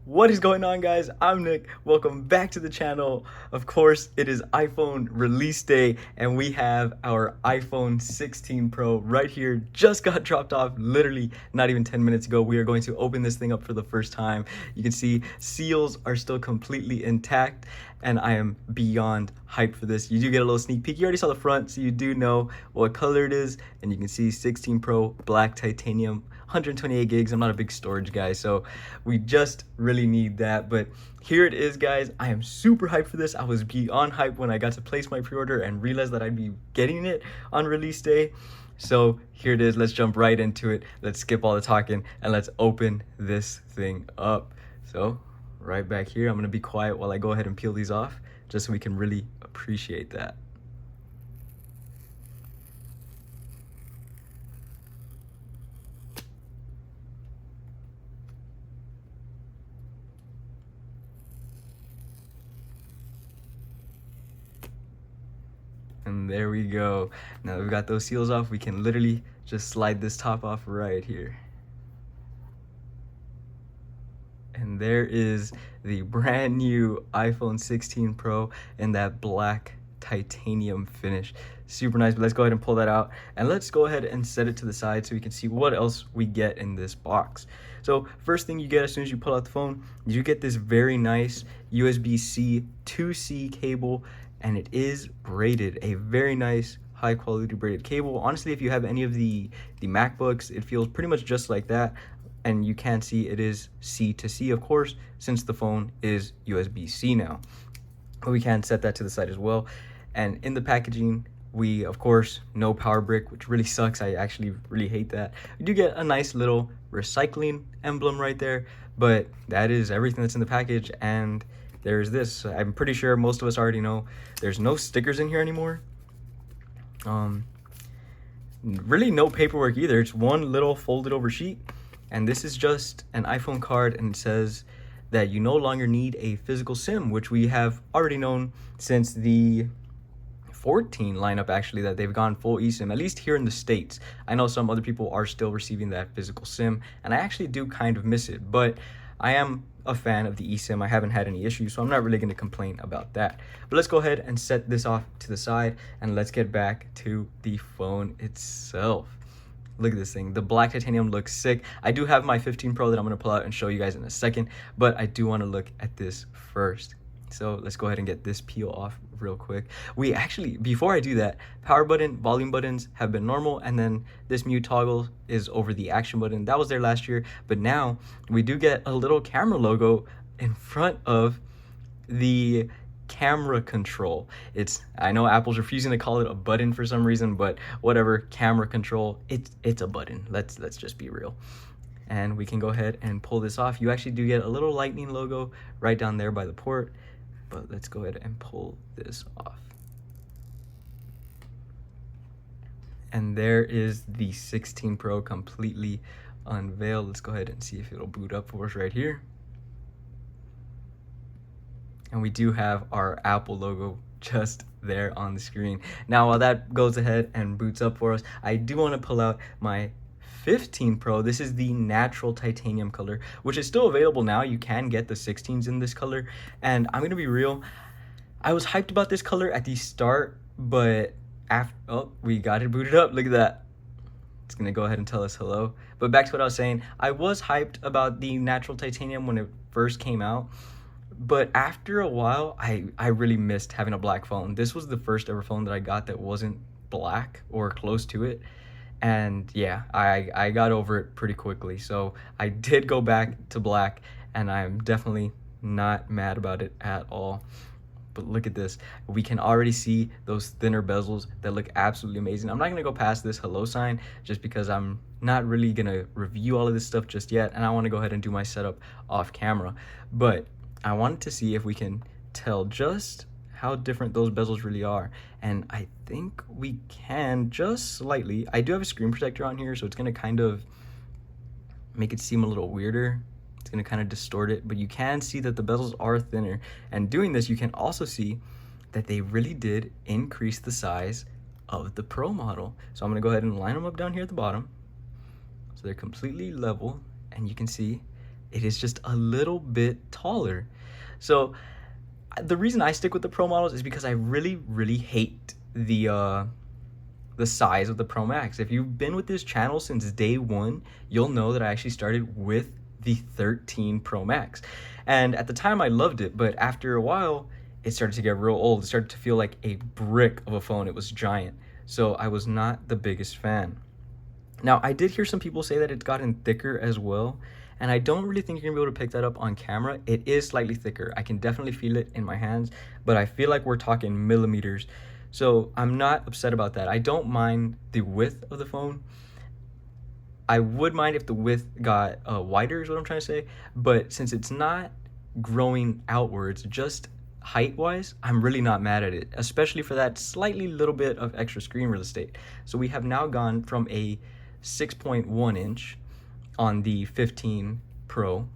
What is going on, guys? I'm Nick. Welcome back to the channel. Of course, it is iPhone release day and we have our iPhone 16 Pro right here. Just got dropped off literally not even 10 minutes ago. We are going to open this thing up for the first time. You can see seals are still completely intact and I am beyond hyped for this. You do get a little sneak peek. You already saw the front, so you do know what color it is, and you can see 16 Pro black titanium, 128 gigs. I'm not a big storage guy, so we just really need that. But here it is, guys. I am super hyped for this. I was beyond hyped when I got to place my pre-order and realized that I'd be getting it on release day. So here it is. Let's jump right into it. Let's skip all the talking and let's open this thing up. So right back here, I'm gonna be quiet while I go ahead and peel these off, just so we can really appreciate that. And there we go. Now that we've got those seals off, we can literally just slide this top off right here. And there is the brand new iPhone 16 Pro in that black titanium finish. Super nice, but let's go ahead and pull that out and let's go ahead and set it to the side so we can see what else we get in this box. So first thing you get as soon as you pull out the phone, you get this very nice USB-C 2C cable, and it is braided, a very nice high quality braided cable. Honestly, if you have any of the MacBooks, it feels pretty much just like that. And you can see it is C to C, of course, since the phone is USB-C now. But we can set that to the side as well. And in the packaging, we, of course, no power brick, which really sucks. I actually really hate that. You do get a nice little recycling emblem right there, but that is everything that's in the package. And there's this. I'm pretty sure most of us already know there's no stickers in here anymore. Really no paperwork either. It's one little folded over sheet. And this is just an iPhone card, and it says that you no longer need a physical SIM, which we have already known since the 14 lineup, actually, that they've gone full eSIM, at least here in the States. I know some other people are still receiving that physical SIM, and I actually do kind of miss it, but I am a fan of the eSIM. I haven't had any issues, so I'm not really going to complain about that. But let's go ahead and set this off to the side, and let's get back to the phone itself. Look at this thing. The black titanium looks sick. I do have my 15 Pro that I'm going to pull out and show you guys in a second, but I do want to look at this first. So let's go ahead and get this peel off real quick. We actually, before I do that, power button, volume buttons have been normal, and then this mute toggle is over the action button. That was there last year, but now we do get a little camera logo in front of the camera control. I know Apple's refusing to call it a button for some reason, but whatever. Camera control, it's a button. Let's just be real. And we can go ahead and pull this off. You actually do get a little lightning logo right down there by the port, but let's go ahead and pull this off. And there is the 16 Pro completely unveiled. Let's go ahead and see if it'll boot up for us right here. And we do have our Apple logo just there on the screen. Now, while that goes ahead and boots up for us, I do want to pull out my 15 Pro. This is the natural titanium color, which is still available now. You can get the 16s in this color. And I'm going to be real, I was hyped about this color at the start, but after, oh, we got it booted up. Look at that. It's going to go ahead and tell us hello. But back to what I was saying, I was hyped about the natural titanium when it first came out. But after a while, I really missed having a black phone. This was the first ever phone that I got that wasn't black or close to it. And yeah, I got over it pretty quickly. So I did go back to black, and I'm definitely not mad about it at all. But look at this. We can already see those thinner bezels that look absolutely amazing. I'm not going to go past this hello sign just because I'm not really going to review all of this stuff just yet. And I want to go ahead and do my setup off camera. But I wanted to see if we can tell just how different those bezels really are. And I think we can just slightly. I do have a screen protector on here, so it's going to kind of make it seem a little weirder. It's going to kind of distort it, but you can see that the bezels are thinner. And doing this, you can also see that they really did increase the size of the Pro model. So I'm going to go ahead and line them up down here at the bottom. So they're completely level, and you can see it is just a little bit taller. So the reason I stick with the Pro models is because I really hate the size of the Pro Max. If you've been with this channel since day one, you'll know that I actually started with the 13 Pro Max. And at the time I loved it, but after a while, it started to get real old. It started to feel like a brick of a phone. It was giant. So I was not the biggest fan. Now, I did hear some people say that it's gotten thicker as well, and I don't really think you're gonna be able to pick that up on camera. It is slightly thicker. I can definitely feel it in my hands, but I feel like we're talking millimeters. So I'm not upset about that. I don't mind the width of the phone. I would mind if the width got wider is what I'm trying to say, but since it's not growing outwards, just height-wise, I'm really not mad at it, especially for that slightly little bit of extra screen real estate. So we have now gone from a 6.1 inch on the 15 Pro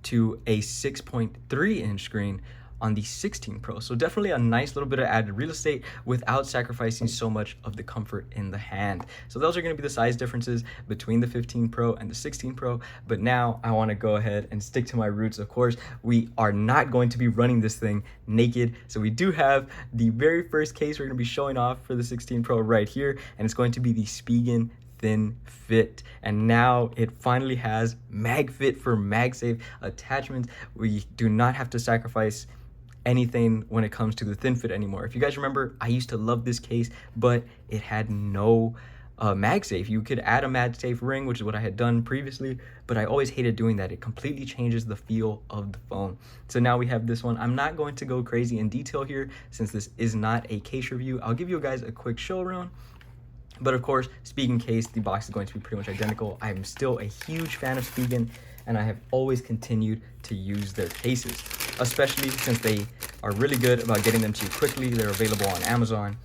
to a 6.3 inch screen on the 16 Pro. So definitely a nice little bit of added real estate without sacrificing so much of the comfort in the hand. So those are going to be the size differences between the 15 Pro and the 16 Pro. But now I want to go ahead and stick to my roots. Of course, we are not going to be running this thing naked. So we do have the very first case we're going to be showing off for the 16 Pro right here, and it's going to be the Spigen Thin Fit. And now it finally has MagFit for MagSafe attachments. We do not have to sacrifice anything when it comes to the Thin Fit anymore. If you guys remember, I used to love this case, but it had no MagSafe. You could add a MagSafe ring, which is what I had done previously, but I always hated doing that. It completely changes the feel of the phone. So now we have this one. I'm not going to go crazy in detail here since this is not a case review. I'll give you guys a quick show around. But of course, Spigen case, the box is going to be pretty much identical. I'm still a huge fan of Spigen, and I have always continued to use their cases, especially since they are really good about getting them to you quickly. They're available on Amazon,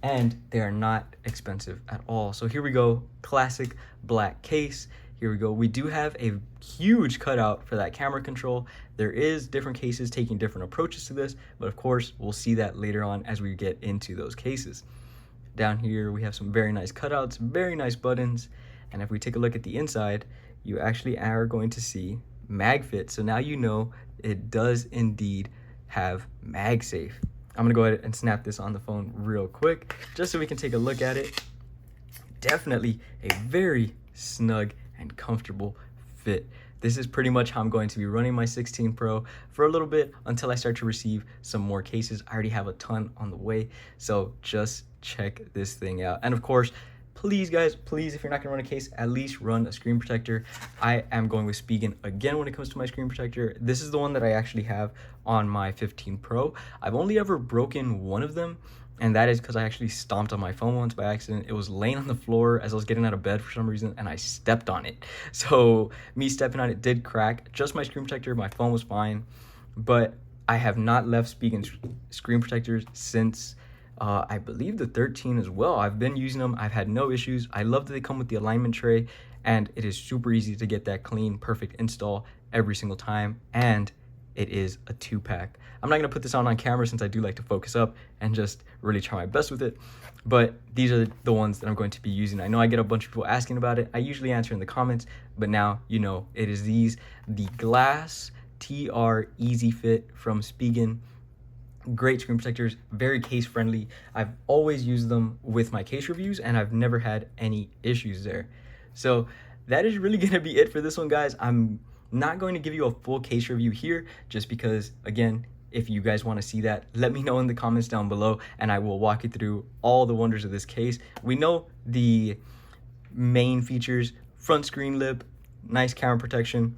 and they are not expensive at all. So here we go, classic black case. Here we go. We do have a huge cutout for that camera control. There is different cases taking different approaches to this, but of course, we'll see that later on as we get into those cases. Down here, we have some very nice cutouts, very nice buttons. And if we take a look at the inside, you actually are going to see MagFit. So now you know it does indeed have MagSafe. I'm gonna go ahead and snap this on the phone real quick, just so we can take a look at it. Definitely a very snug and comfortable fit. This is pretty much how I'm going to be running my 16 Pro for a little bit until I start to receive some more cases. I already have a ton on the way, so just check this thing out. And of course, please guys, please, if you're not gonna run a case, at least run a screen protector. I am going with Spigen again when it comes to my screen protector. This is the one that I actually have on my 15 Pro. I've only ever broken one of them, and that is because I actually stomped on my phone once by accident. It was laying on the floor as I was getting out of bed for some reason, and I stepped on it. So me stepping on it did crack. Just my screen protector, my phone was fine. But I have not left Spigen's screen protectors since I believe the 13 as well. I've been using them. I've had no issues. I love that they come with the alignment tray, and it is super easy to get that clean, perfect install every single time. And it is a 2-pack. I'm not gonna put this on camera since I do like to focus up and just really try my best with it, but these are the ones that I'm going to be using. I know I get a bunch of people asking about it. I usually answer in the comments, but now you know it is these, the Glass TR Easy Fit from Spigen. Great screen protectors, very case friendly. I've always used them with my case reviews, and I've never had any issues there. So that is really gonna be it for this one, guys. I'm not going to give you a full case review here just because, again, if you guys want to see that, let me know in the comments down below and I will walk you through all the wonders of this case. We know the main features: front screen lip, nice camera protection,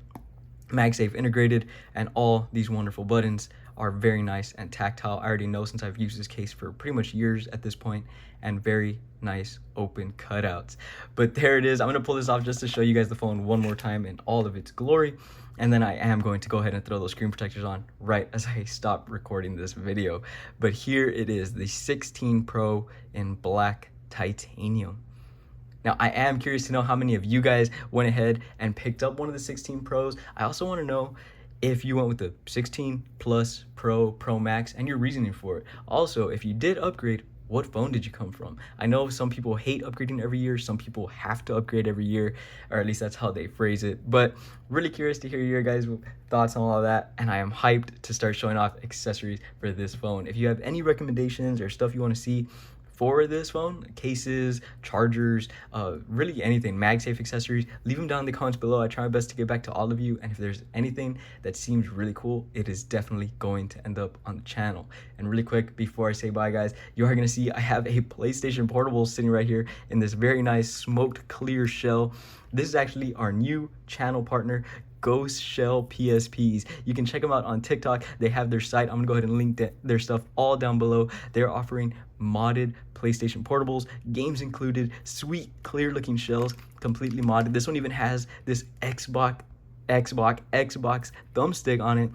MagSafe integrated, and all these wonderful buttons are very nice and tactile. I already know since I've used this case for pretty much years at this point, and very nice open cutouts. But there it is. I'm gonna pull this off just to show you guys the phone one more time in all of its glory, and then I am going to go ahead and throw those screen protectors on right as I stop recording this video. But here it is, the 16 Pro in black titanium. Now, I am curious to know how many of you guys went ahead and picked up one of the 16 Pros. I also want to know if you went with the 16 Plus, Pro, Pro Max, and your reasoning for it. Also, if you did upgrade, what phone did you come from? I know some people hate upgrading every year, some people have to upgrade every year, or at least that's how they phrase it. But really curious to hear your guys' thoughts on all of that, and I am hyped to start showing off accessories for this phone. If you have any recommendations or stuff you want to see for this phone, cases, chargers, really anything, MagSafe accessories, leave them down in the comments below. I try my best to get back to all of you, and if there's anything that seems really cool, it is definitely going to end up on the channel. And really quick, before I say bye guys, you are gonna see I have a PlayStation Portable sitting right here in this very nice smoked clear shell. This is actually our new channel partner, Ghost Shell PSPs. You can check them out on TikTok. They have their site. I'm gonna go ahead and link their stuff all down below. They're offering modded PlayStation Portables, games included, sweet clear looking shells, completely modded. This one even has this Xbox thumbstick on it,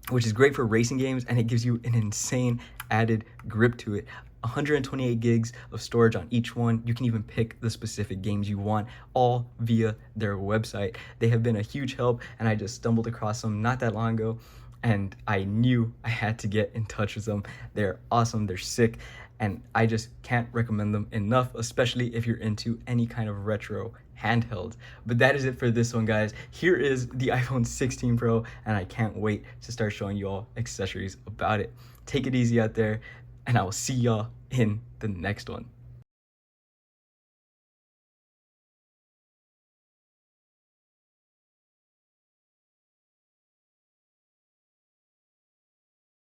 which is great for racing games, and it gives you an insane added grip to it. 128 gigs of storage on each one. You can even pick the specific games you want, all via their website. They have been a huge help, and I just stumbled across them not that long ago, and I knew I had to get in touch with them. They're awesome, they're sick, and I just can't recommend them enough, especially if you're into any kind of retro handheld. But that is it for this one, guys. Here is the iPhone 16 Pro, and I can't wait to start showing you all accessories about it. Take it easy out there, and I will see y'all in the next one.